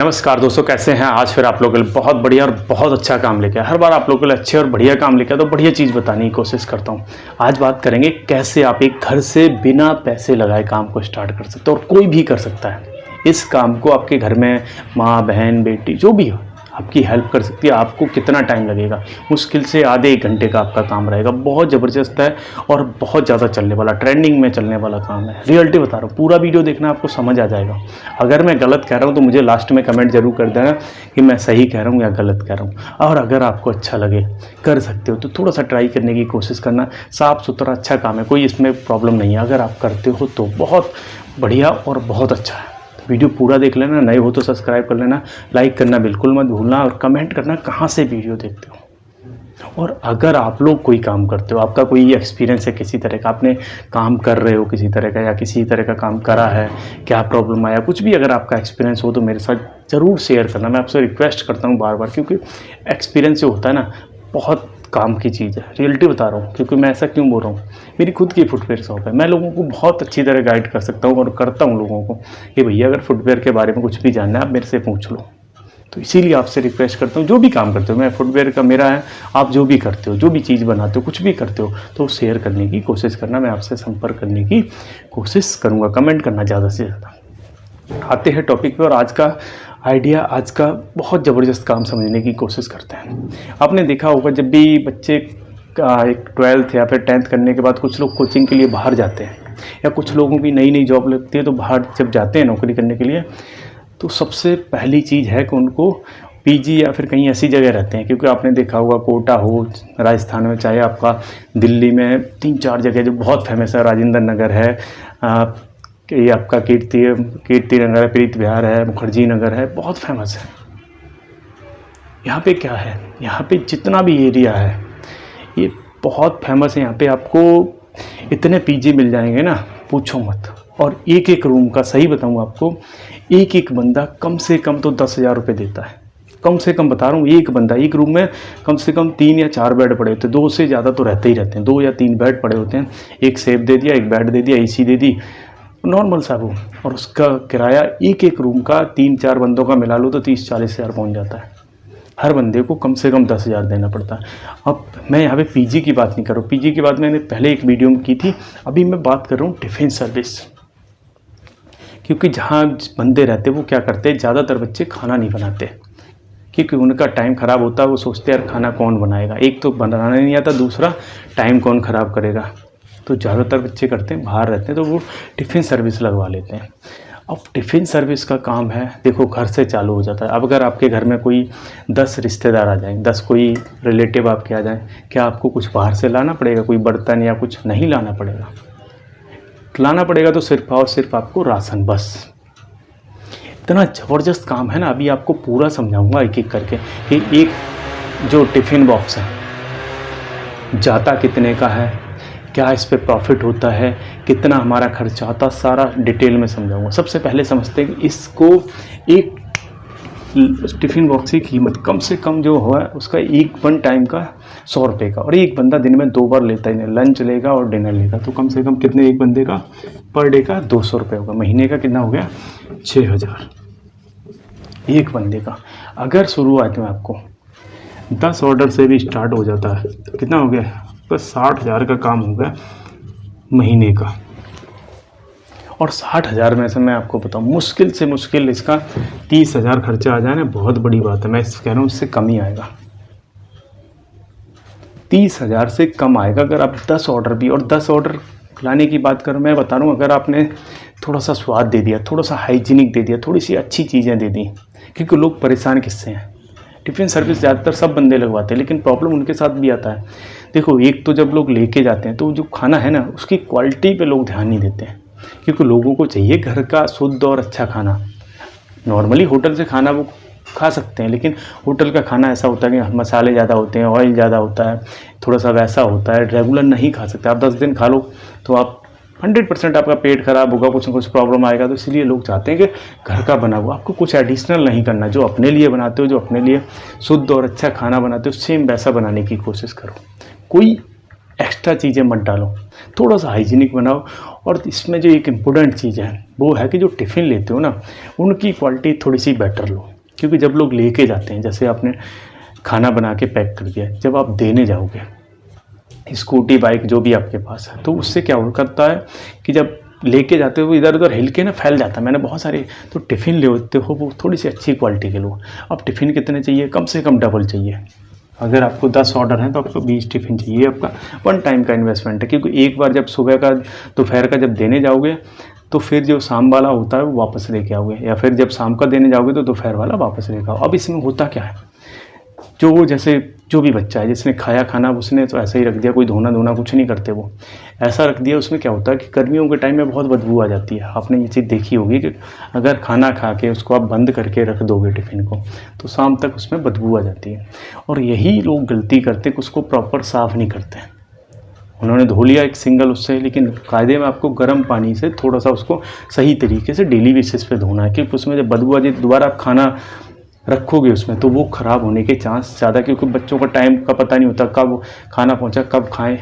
नमस्कार दोस्तों, कैसे हैं। आज फिर आप लोगों के लिए बहुत बढ़िया और बहुत अच्छा काम लेके आया। हर बार आप लोगों के लिए अच्छे और बढ़िया काम लेके आया तो बढ़िया चीज़ बताने की कोशिश करता हूं। आज बात करेंगे कैसे आप एक घर से बिना पैसे लगाए काम को स्टार्ट कर सकते हो, और कोई भी कर सकता है इस काम को। आपके घर में माँ, बहन, बेटी जो भी हो आपकी हेल्प कर सकती है। आपको कितना टाइम लगेगा? मुश्किल से आधे 1 घंटे का आपका काम रहेगा। बहुत ज़बरदस्त है और बहुत ज़्यादा चलने वाला, ट्रेंडिंग में चलने वाला काम है। रियलिटी बता रहा हूँ, पूरा वीडियो देखना, आपको समझ आ जाएगा। अगर मैं गलत कह रहा हूँ तो मुझे लास्ट में कमेंट जरूर कर देना कि मैं सही कह रहा हूँ या गलत कह रहा हूँ। और अगर आपको अच्छा लगे, कर सकते हो तो थोड़ा सा ट्राई करने की कोशिश करना। साफ़ सुथरा अच्छा काम है, कोई इसमें प्रॉब्लम नहीं है। अगर आप करते हो तो बहुत बढ़िया और बहुत अच्छा है। वीडियो पूरा देख लेना, नए हो तो सब्सक्राइब कर लेना, लाइक करना बिल्कुल मत भूलना, और कमेंट करना कहाँ से वीडियो देखते हो। और अगर आप लोग कोई काम करते हो, आपका कोई एक्सपीरियंस है किसी तरह का, आपने काम कर रहे हो किसी तरह का या किसी तरह का काम करा है, क्या प्रॉब्लम आया, कुछ भी अगर आपका एक्सपीरियंस हो तो मेरे साथ ज़रूर शेयर करना। मैं आपसे रिक्वेस्ट करता हूँ बार बार, क्योंकि एक्सपीरियंस जो होता है ना, बहुत काम की चीज़ है। रियलिटी बता रहा हूँ, क्योंकि मैं ऐसा क्यों बोल रहा हूँ, मेरी खुद की फुटवेयर शॉप है। मैं लोगों को बहुत अच्छी तरह गाइड कर सकता हूँ और करता हूँ लोगों को कि भैया अगर फुटवेयर के बारे में कुछ भी जानना है आप मेरे से पूछ लो। तो इसीलिए आपसे रिक्वेस्ट करता हूँ, जो भी काम करते हो, मैं फुटवेयर का मेरा है, आप जो भी करते हो, जो भी चीज़ बनाते हो, कुछ भी करते हो, तो शेयर करने की कोशिश करना। मैं आपसे संपर्क करने की कोशिश करूँगा, कमेंट करना ज़्यादा से ज़्यादा। आते हैं टॉपिक पे, और आज का आइडिया, आज का बहुत ज़बरदस्त काम समझने की कोशिश करते हैं। आपने देखा होगा जब भी बच्चे का एक 12th या फिर 10th करने के बाद कुछ लोग कोचिंग के लिए बाहर जाते हैं, या कुछ लोगों की नई नई जॉब लगती है तो बाहर जब जाते हैं नौकरी करने के लिए, तो सबसे पहली चीज़ है कि उनको पीजी या फिर कहीं ऐसी जगह रहते हैं। क्योंकि आपने देखा होगा कोटा हो राजस्थान में, चाहे आपका दिल्ली में 3-4 जगह जो बहुत फेमस है, राजेंद्र नगर है, ये आपका कीर्ति नगर है, प्रीत विहार है, मुखर्जी नगर है, बहुत फेमस है। यहाँ पे क्या है, यहाँ पे जितना भी एरिया है ये बहुत फेमस है। यहाँ पे आपको इतने पीजी मिल जाएंगे ना, पूछो मत। और एक एक रूम का, सही बताऊँ आपको, एक एक बंदा कम से कम तो 10,000 रुपये देता है। कम से कम बता रहा हूँ, एक बंदा एक रूम में कम से कम 3 या 4 बेड पड़े होते हैं। 2 से ज़्यादा तो रहते ही रहते हैं, 2 या 3 बेड पड़े होते हैं। एक सेफ दे दिया, एक बेड दे दिया, एसी दे दी, नॉर्मल सा रूम। और उसका किराया एक एक रूम का 3-4 बंदों का मिला लो तो 30-40 हज़ार पहुँच जाता है। हर बंदे को कम से कम 10,000 देना पड़ता है। अब मैं यहाँ पे पीजी की बात नहीं कर रहा हूँ, पीजी की बात मैंने पहले एक वीडियो में की थी। अभी मैं बात कर रहा हूँ टिफ़िन सर्विस। क्योंकि जहाँ बंदे रहते वो क्या करते हैं, ज़्यादातर बच्चे खाना नहीं बनाते, क्योंकि उनका टाइम ख़राब होता है। वो सोचते हैं यार खाना कौन बनाएगा, एक तो बनाना नहीं आता, दूसरा टाइम कौन ख़राब करेगा। तो ज़्यादातर बच्चे करते हैं, बाहर रहते हैं, तो वो टिफ़िन सर्विस लगवा लेते हैं। अब टिफ़िन सर्विस का काम है, देखो घर से चालू हो जाता है। अब अगर आपके घर में कोई 10 रिश्तेदार आ जाएं, 10 कोई रिलेटिव आपके आ जाएं, क्या आपको कुछ बाहर से लाना पड़ेगा, कोई बर्तन या कुछ? नहीं लाना पड़ेगा। लाना पड़ेगा तो सिर्फ और सिर्फ आपको राशन, बस। इतना ज़बरदस्त काम है ना, अभी आपको पूरा समझाऊंगा एक एक करके कि एक जो टिफ़िन बॉक्स है जाता कितने का है, क्या इस पे प्रॉफिट होता है, कितना हमारा खर्चा आता, सारा डिटेल में समझाऊंगा। सबसे पहले समझते हैं कि इसको, एक टिफ़िन बॉक्स की कीमत कम से कम जो हुआ उसका एक 1 टाइम का 100 रुपये का, और एक बंदा दिन में 2 बार लेता है, लंच लेगा और डिनर लेगा, तो कम से कम कितने, एक बंदे का पर डे का 200 रुपये होगा। महीने का कितना हो गया, 6,000 एक बंदे का। अगर शुरुआत में आपको 10 ऑर्डर से भी स्टार्ट हो जाता है तो कितना हो गया, बस 60,000 का काम हो गया महीने का। और 60,000 में से मैं आपको बताऊं, मुश्किल से मुश्किल इसका 30,000 खर्चा आ जाए ना, बहुत बड़ी बात है। मैं कह रहा हूँ इससे कम ही आएगा, 30,000 से कम आएगा अगर आप 10 ऑर्डर भी। और 10 ऑर्डर लाने की बात करूँ, मैं बता रहा हूँ, अगर आपने थोड़ा सा स्वाद दे दिया, थोड़ा सा हाइजीनिक दे दिया, थोड़ी सी अच्छी चीज़ें दे दी। क्योंकि लोग परेशान किससे हैं, टिफ़िन सर्विस ज़्यादातर सब बंदे लगवाते हैं, लेकिन प्रॉब्लम उनके साथ भी आता है। देखो, एक तो जब लोग लेके जाते हैं तो जो खाना है ना, उसकी क्वालिटी पे लोग ध्यान नहीं देते हैं। क्योंकि लोगों को चाहिए घर का शुद्ध और अच्छा खाना। नॉर्मली होटल से खाना वो खा सकते हैं, लेकिन होटल का खाना ऐसा होता है कि मसाले ज़्यादा होते हैं, ऑयल ज़्यादा होता है, थोड़ा सा वैसा होता है, रेगुलर नहीं खा सकते। आप 10 दिन खा लो तो आप 100% आपका पेट खराब होगा, कुछ ना कुछ प्रॉब्लम आएगा। तो इसलिए लोग चाहते हैं कि घर का बना हुआ, आपको कुछ एडिशनल नहीं करना। जो अपने लिए बनाते हो, जो अपने लिए शुद्ध और अच्छा खाना बनाते हो, सेम वैसा बनाने की कोशिश करो। कोई एक्स्ट्रा चीज़ें मत डालो, थोड़ा सा हाइजीनिक बनाओ। और इसमें जो एक इम्पोर्टेंट चीज़ है वो है कि जो टिफ़िन लेते हो ना, उनकी क्वालिटी थोड़ी सी बेटर लो। क्योंकि जब लोग लेके जाते हैं, जैसे आपने खाना बना के पैक कर दिया, जब आप देने जाओगे स्कूटी बाइक जो भी आपके पास है, तो उससे क्या हो करता है कि जब लेके जाते हो इधर उधर हिल के ना फैल जाता है। मैंने बहुत सारे तो टिफ़िन लेते हो वो थोड़ी सी अच्छी क्वालिटी के लो। अब टिफ़िन कितने चाहिए, कम से कम डबल चाहिए। अगर आपको 10 ऑर्डर हैं तो आपको 20 टिफ़िन चाहिए। आपका वन टाइम का इन्वेस्टमेंट है, क्योंकि एक बार जब सुबह का दोपहर का जब देने जाओगे तो फिर जो शाम वाला होता है वो वापस लेके आओगे, या फिर जब शाम का देने जाओगे तो दोपहर वाला वापस लेके आओ। अब इसमें होता क्या है, जो जैसे जो भी बच्चा है जिसने खाया खाना उसने तो ऐसा ही रख दिया, कोई धोना धोना कुछ नहीं करते, वो ऐसा रख दिया। उसमें क्या होता है कि गर्मियों के टाइम में बहुत बदबू आ जाती है। आपने ये चीज़ देखी होगी कि अगर खाना खा के उसको आप बंद करके रख दोगे टिफ़िन को तो शाम तक उसमें बदबू आ जाती है। और यही लोग गलती करते कि उसको प्रॉपर साफ़ नहीं करते। उन्होंने धो लिया एक सिंगल उससे, लेकिन कायदे में आपको गर्म पानी से थोड़ा सा उसको सही तरीके से डेली बेसिस पे धोना है, क्योंकि उसमें जब बदबू आ जाए दोबारा आप खाना रखोगे उसमें तो वो ख़राब होने के चांस ज़्यादा, क्योंकि बच्चों का टाइम का पता नहीं होता कब खाना पहुंचा कब खाएं।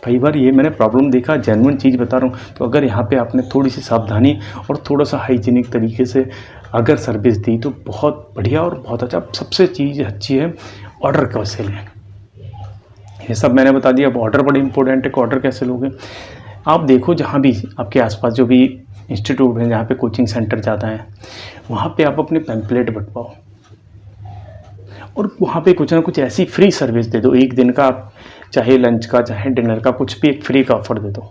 कई बार ये मैंने प्रॉब्लम देखा, जेन्युइन चीज़ बता रहा हूँ। तो अगर यहाँ पे आपने थोड़ी सी सावधानी और थोड़ा सा हाइजीनिक तरीके से अगर सर्विस दी तो बहुत बढ़िया और बहुत अच्छा। सबसे चीज़ अच्छी है ऑर्डर कैसे लें, ये सब मैंने बता दिया। अब ऑर्डर बड़ी इंपॉर्टेंट है कि ऑर्डर कैसे लोगे। आप देखो जहाँ भी आपके आसपास जो भी इंस्टीट्यूट हैं, जहाँ पे कोचिंग सेंटर ज़्यादा हैं, वहाँ पे आप अपने पैम्पलेट बंटवाओ और वहाँ पे कुछ ना कुछ ऐसी फ्री सर्विस दे दो। एक दिन का आप चाहे लंच का चाहे डिनर का कुछ भी एक फ्री का ऑफ़र दे दो।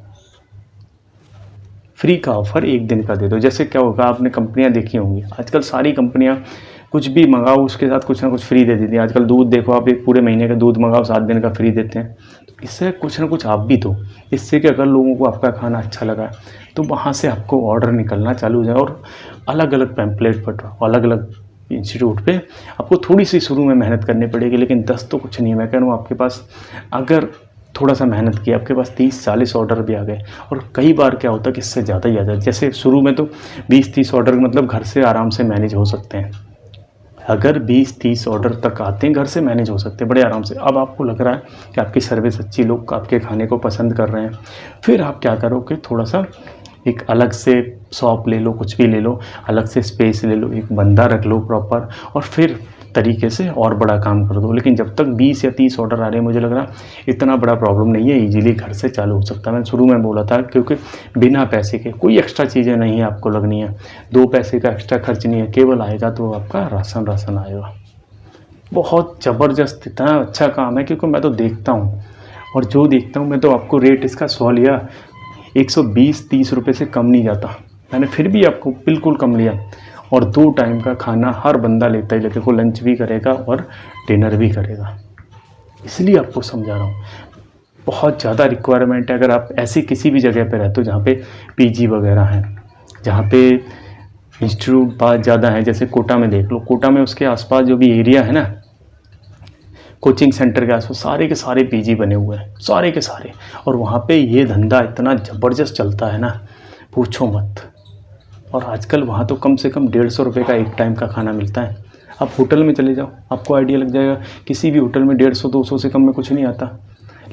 फ्री का ऑफ़र एक दिन का दे दो। जैसे क्या होगा, आपने कंपनियाँ देखी होंगी आजकल, सारी कंपनियाँ कुछ भी मंगाओ उसके साथ कुछ ना कुछ फ्री दे देती हैं। आजकल दूध देखो, आप एक पूरे महीने का दूध मंगाओ 7 दिन का फ्री देते हैं। तो इससे कुछ ना कुछ आप भी दो, इससे कि अगर लोगों को आपका खाना अच्छा लगा तो वहाँ से आपको ऑर्डर निकलना चालू हो जाए। और अलग अलग पैम्पलेट पर अलग अलग इंस्टीट्यूट पे आपको थोड़ी सी शुरू में मेहनत करनी पड़ेगी, लेकिन 10 तो कुछ नहीं है। मैं कह रहा हूँ आपके पास अगर थोड़ा सा मेहनत किया, आपके पास 30-40 ऑर्डर भी आ गए। और कई बार क्या होता है कि इससे ज़्यादा ही आ जाए। जैसे शुरू में तो 20-30 ऑर्डर मतलब घर से आराम से मैनेज हो सकते हैं। अगर 20-30 ऑर्डर तक आते हैं घर से मैनेज हो सकते हैं बड़े आराम से। अब आपको लग रहा है कि आपकी सर्विस अच्छी, लोग आपके खाने को पसंद कर रहे हैं, फिर आप क्या करोगे, थोड़ा सा एक अलग से शॉप ले लो, कुछ भी ले लो, अलग से स्पेस ले लो, एक बंदा रख लो प्रॉपर, और फिर तरीके से और बड़ा काम कर दो। लेकिन जब तक 20 या 30 ऑर्डर आ रहे हैं, मुझे लग रहा इतना बड़ा प्रॉब्लम नहीं है, इजीली घर से चालू हो सकता है। मैंने शुरू में बोला था, क्योंकि बिना पैसे के कोई एक्स्ट्रा चीज़ें नहीं है आपको लगनी है, 2 पैसे का एक्स्ट्रा खर्च नहीं है, केवल आएगा तो आपका राशन आएगा। बहुत ज़बरदस्त, इतना अच्छा काम है, क्योंकि मैं तो देखता हूँ, और जो देखता हूँ मैं तो आपको रेट इसका 100 लिया, 120-30 रुपये से कम नहीं जाता। मैंने फिर भी आपको बिल्कुल कम लिया, और 2 टाइम का खाना हर बंदा लेता ही लेते को, लंच भी करेगा और डिनर भी करेगा। इसलिए आपको समझा रहा हूँ, बहुत ज़्यादा रिक्वायरमेंट है। अगर आप ऐसी किसी भी जगह पे रहते हो जहाँ पे पीजी वगैरह हैं, जहाँ पे इंस्टीट्यूट बहुत ज़्यादा है, जैसे कोटा में देख लो, कोटा में उसके आसपास जो भी एरिया है ना, कोचिंग सेंटर के आसपास सारे के सारे पीजी बने हुए हैं, सारे के सारे। और वहाँ पे ये धंधा इतना ज़बरदस्त चलता है ना, पूछो मत। और आजकल वहाँ तो कम से कम 150 रुपये का एक टाइम का खाना मिलता है। आप होटल में चले जाओ, आपको आइडिया लग जाएगा, किसी भी होटल में 150-200 से कम में कुछ नहीं आता।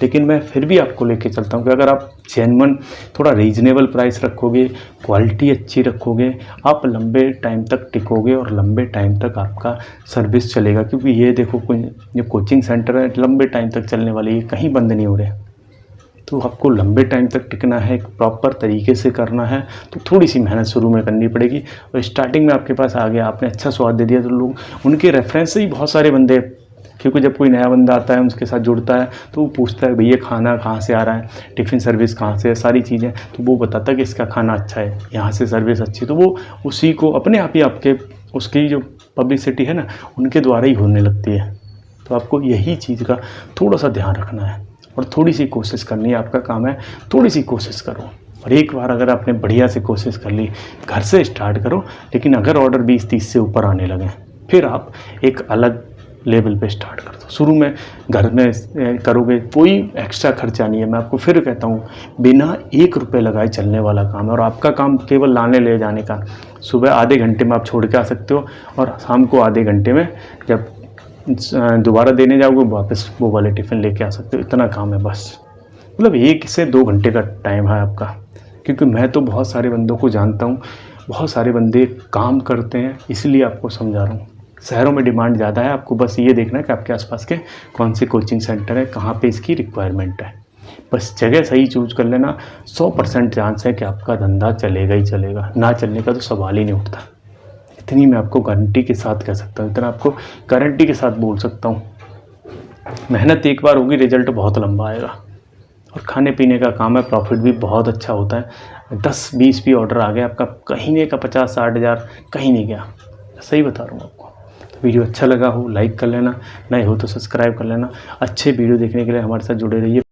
लेकिन मैं फिर भी आपको लेके चलता हूँ कि अगर आप जेन्युइन थोड़ा रीजनेबल प्राइस रखोगे, क्वालिटी अच्छी रखोगे, आप लंबे टाइम तक टिकोगे और लंबे टाइम तक आपका सर्विस चलेगा। क्योंकि ये देखो, जो कोचिंग सेंटर है लंबे टाइम तक चलने वाले, ये कहीं बंद नहीं हो रहे। तो आपको लंबे टाइम तक टिकना है, एक प्रॉपर तरीके से करना है, तो थोड़ी सी मेहनत शुरू में करनी पड़ेगी। और स्टार्टिंग में आपके पास आ गया, आपने अच्छा स्वाद दे दिया, तो लोग उनके रेफरेंस से ही बहुत सारे बंदे, क्योंकि जब कोई नया बंदा आता है उसके साथ जुड़ता है तो वो पूछता है भैया खाना कहाँ से आ रहा है, टिफ़िन सर्विस कहाँ से है, सारी चीज़ें। तो वो बताता है कि इसका खाना अच्छा है, यहाँ से सर्विस अच्छी, तो वो उसी को अपने आप ही आपके उसकी जो पब्लिसिटी है ना उनके द्वारा ही होने लगती है। तो आपको यही चीज़ का थोड़ा सा ध्यान रखना है और थोड़ी सी कोशिश करनी है। आपका काम है, थोड़ी सी कोशिश करो। और एक बार अगर आपने बढ़िया से कोशिश कर ली, घर से स्टार्ट करो। लेकिन अगर ऑर्डर 20-30 से ऊपर आने लगे, फिर आप एक अलग लेवल पे स्टार्ट कर दो। शुरू में घर में करोगे, कोई एक्स्ट्रा खर्चा नहीं है। मैं आपको फिर कहता हूँ, बिना 1 रुपये लगाए चलने वाला काम है। और आपका काम केवल लाने ले जाने का। सुबह आधे घंटे में आप छोड़ के आ सकते हो, और शाम को आधे घंटे में जब दोबारा देने जाओगे वापस वो वाले टिफ़िन लेके आ सकते हो। इतना काम है बस, मतलब 1 से 2 घंटे का टाइम है आपका। क्योंकि मैं तो बहुत सारे बंदों को जानता हूँ, बहुत सारे बंदे काम करते हैं, इसलिए आपको समझा रहा हूँ। शहरों में डिमांड ज़्यादा है, आपको बस ये देखना है कि आपके आसपास के कौन से कोचिंग सेंटर है, कहाँ पे इसकी रिक्वायरमेंट है। बस जगह सही चूज कर लेना, 100% चांस है कि आपका धंधा चलेगा ही चलेगा, ना चलने का तो सवाल ही नहीं उठता। इतनी मैं आपको गारंटी के साथ कह सकता हूँ, इतना आपको गारंटी के साथ बोल सकता हूँ। मेहनत एक बार होगी, रिजल्ट बहुत लंबा आएगा। और खाने पीने का काम है, प्रॉफिट भी बहुत अच्छा होता है। 10-20 भी ऑर्डर आ गया आपका, कहीं का 50-60 हज़ार कहीं नहीं गया, सही बता रहा हूँ आपको। तो वीडियो अच्छा लगा हो लाइक कर लेना, नए हो तो सब्सक्राइब कर लेना। अच्छे वीडियो देखने के लिए हमारे साथ जुड़े रहिए।